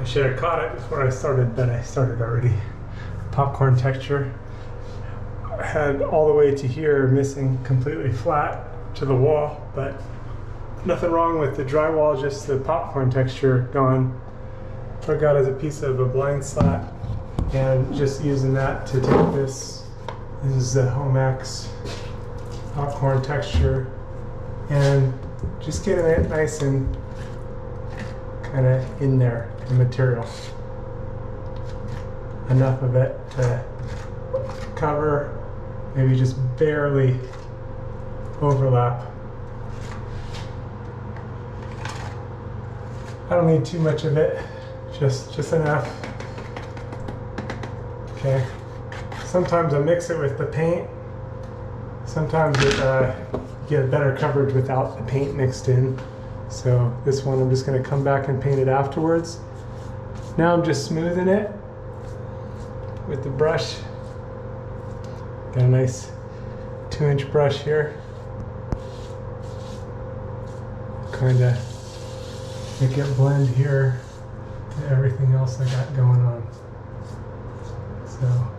I should have caught it before I started, but I started already. Popcorn texture. I had all the way to here missing completely flat to the wall, but nothing wrong with the drywall, just the popcorn texture gone. I got as a piece of a blind slat and just using that to take this. This is the Homax popcorn texture and just getting it nice and kind of in there, the material. Enough of it to cover, maybe just barely overlap. I don't need too much of it, just enough. Okay. Sometimes I mix it with the paint. Sometimes it, you get better coverage without the paint mixed in. So this one I'm just going to come back and paint it afterwards. Now I'm just smoothing it with the brush. Got a nice 2-inch brush here. Kind of make it blend here to everything else I got going on. So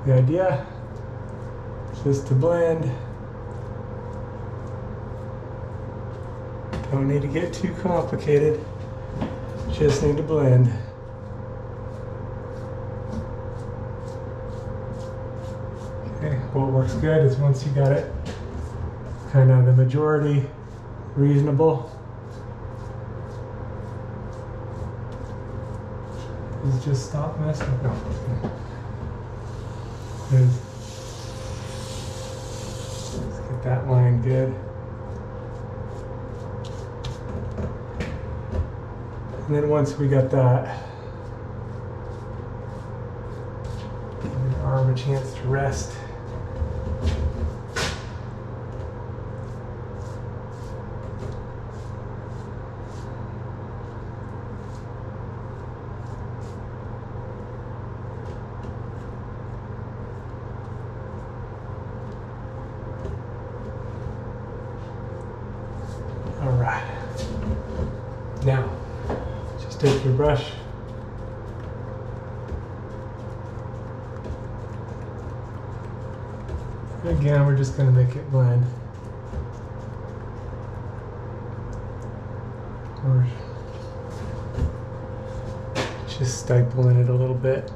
the idea is just to blend. Don't need to get too complicated. Just need to blend. Okay, what works good is once you got it kind of the majority reasonable, is just stop messing. No. Let's get that line good. And then once we got that, give your arm a chance to rest. All right. Now, just take your brush. Again, we're just going to make it blend. Or just stipling it a little bit.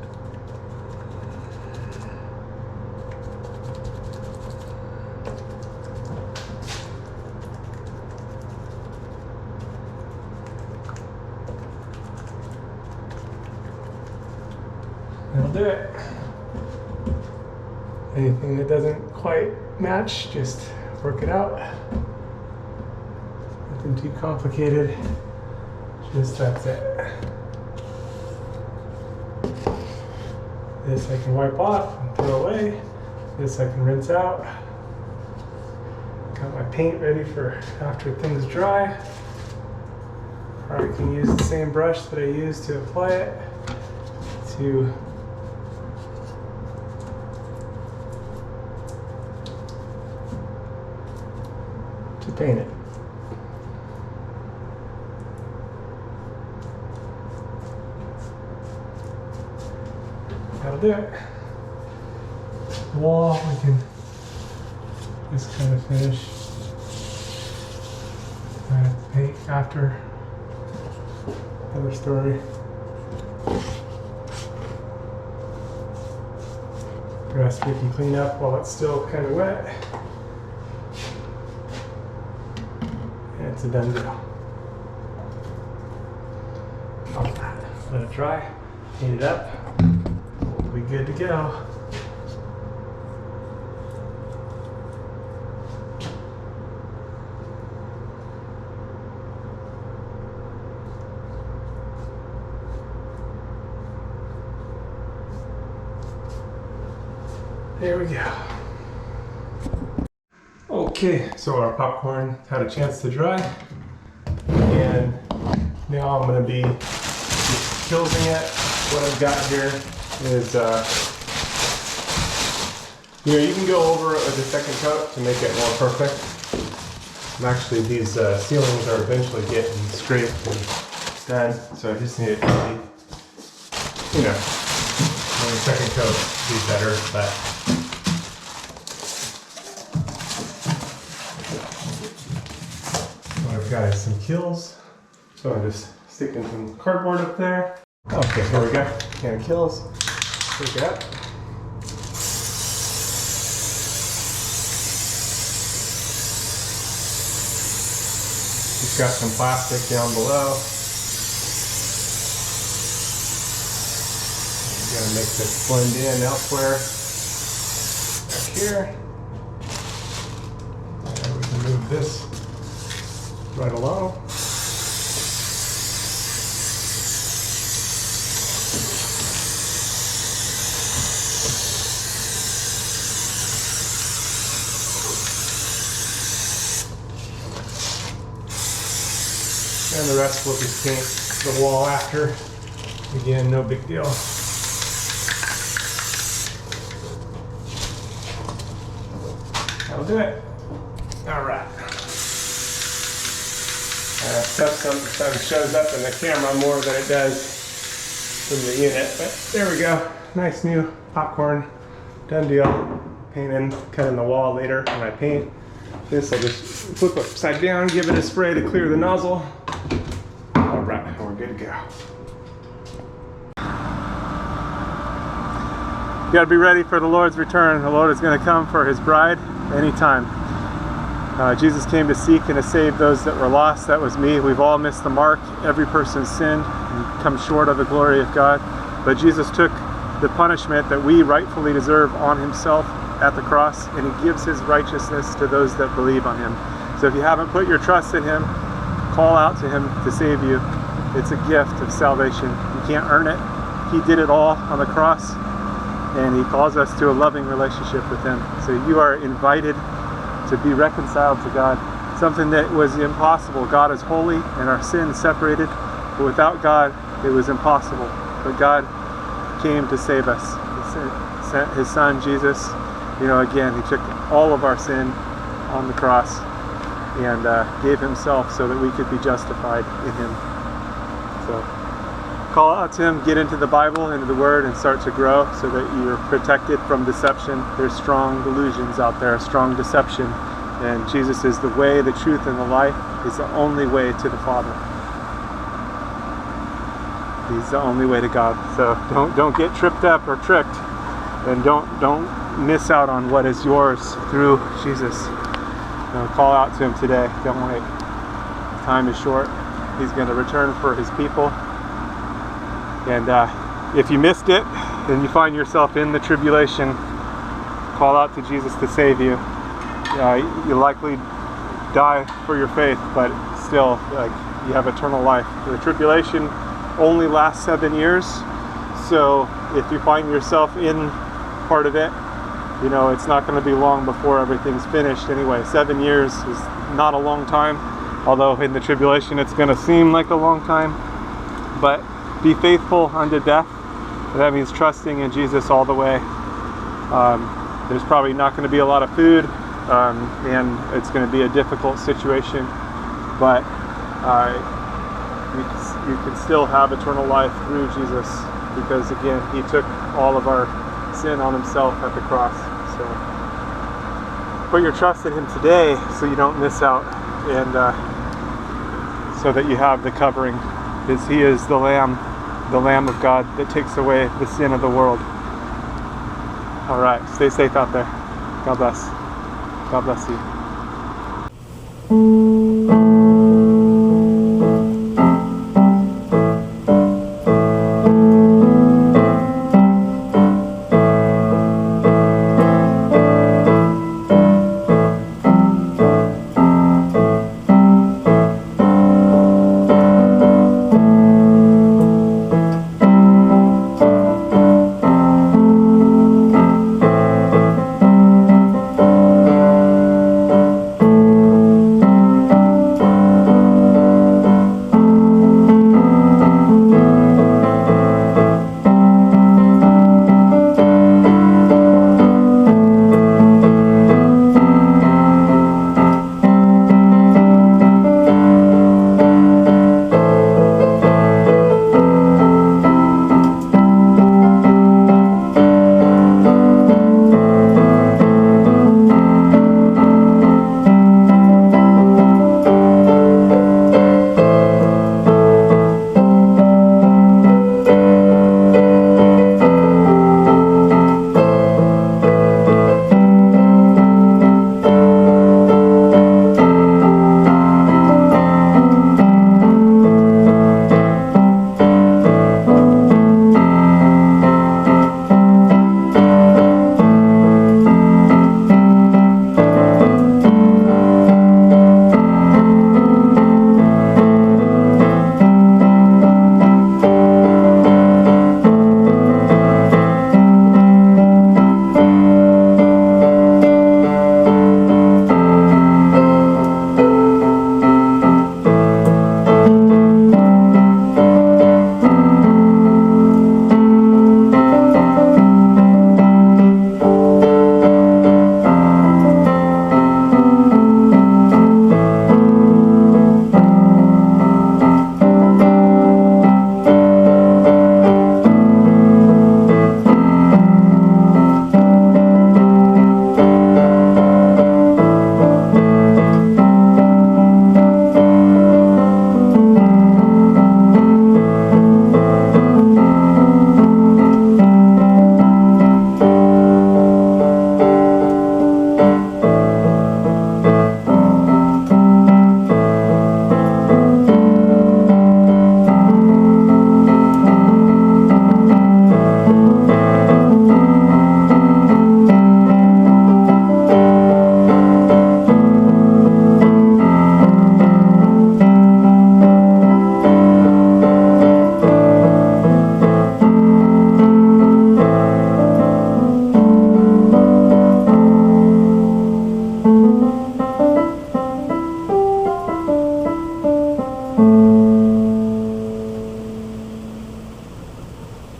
That'll do it. Anything that doesn't quite match, just work it out. Nothing too complicated. Just that's it. This I can wipe off and throw away. This I can rinse out. Got my paint ready for after things dry. Or I can use the same brush that I used to apply it to paint it. That'll do it. The wall we can just kind of finish. Paint after. Another story. The rest we can clean up while it's still kind of wet. It's a done deal. Let it dry, heat it up, we'll be good to go. There we go. Okay, so our popcorn had a chance to dry, and now I'm going to be just tilting it. What I've got here is, you can go over with a second coat to make it more perfect. And actually, these ceilings are eventually getting scraped and done. So I just need it to be, you know, on the second coat be better, but what I've got is some kills. So I'm just sticking some cardboard up there. Okay, here we go. Can of kills. Take it up. Just got some plastic down below. I'm gonna make this blend in elsewhere. Back here. And we can move this right along. And the rest will just paint the wall after. Again, no big deal. That'll do it. All right. Stuff sometimes shows up in the camera more than it does from the unit, but there we go. Nice new popcorn. Done deal. Painting, cutting the wall later when I paint. This I'll just flip upside down, give it a spray to clear the nozzle. All right, we're good to go. You gotta be ready for the Lord's return. The Lord is gonna come for his bride anytime. Jesus came to seek and to save those that were lost. That was me. We've all missed the mark. Every person's sinned and come short of the glory of God. But Jesus took the punishment that we rightfully deserve on himself at the cross, and he gives his righteousness to those that believe on him. So if you haven't put your trust in him, call out to him to save you. It's a gift of salvation. You can't earn it. He did it all on the cross, and he calls us to a loving relationship with him. So you are invited to be reconciled to God, something that was impossible. God is holy and our sin separated, but without God it was impossible. But God came to save us. He sent his son Jesus. You know, again, he took all of our sin on the cross and gave himself so that we could be justified in him. So call out to him, get into the Bible, into the Word, and start to grow so that you're protected from deception. There's strong delusions out there, strong deception. And Jesus is the way, the truth, and the life. He's the only way to the Father. He's the only way to God. So don't get tripped up or tricked, and don't miss out on what is yours through Jesus. Call out to him today. Don't wait. Time is short. He's going to return for his people. And if you missed it and you find yourself in the tribulation, call out to Jesus to save you. You'll likely die for your faith, but still, you have eternal life. The tribulation only lasts 7 years, so if you find yourself in part of it, you know, it's not going to be long before everything's finished anyway. 7 years is not a long time, although in the tribulation it's going to seem like a long time. But be faithful unto death. That means trusting in Jesus all the way. There's probably not going to be a lot of food, and it's going to be a difficult situation, but you can still have eternal life through Jesus, because again, he took all of our sin on himself at the cross. So put your trust in him today so you don't miss out, and so that you have the covering, because he is the Lamb of God that takes away the sin of the world. All right, stay safe out there. God bless. God bless you.